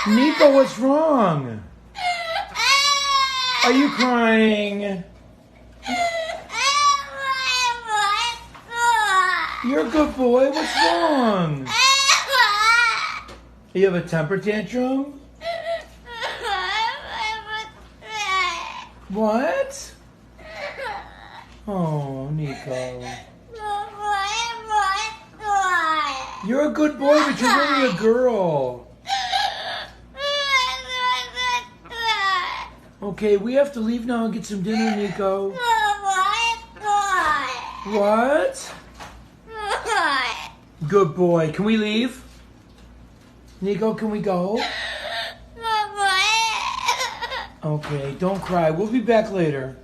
Nico, what's wrong? Are you crying? You're a good boy. What's wrong? You have a temper tantrum? What? Oh, Nico. You're a good boy, but you're really a girl. Okay, we have to leave now and get some dinner, Nico. What? Good boy. Can we leave? Nico, can we go? Okay, don't cry. We'll be back later.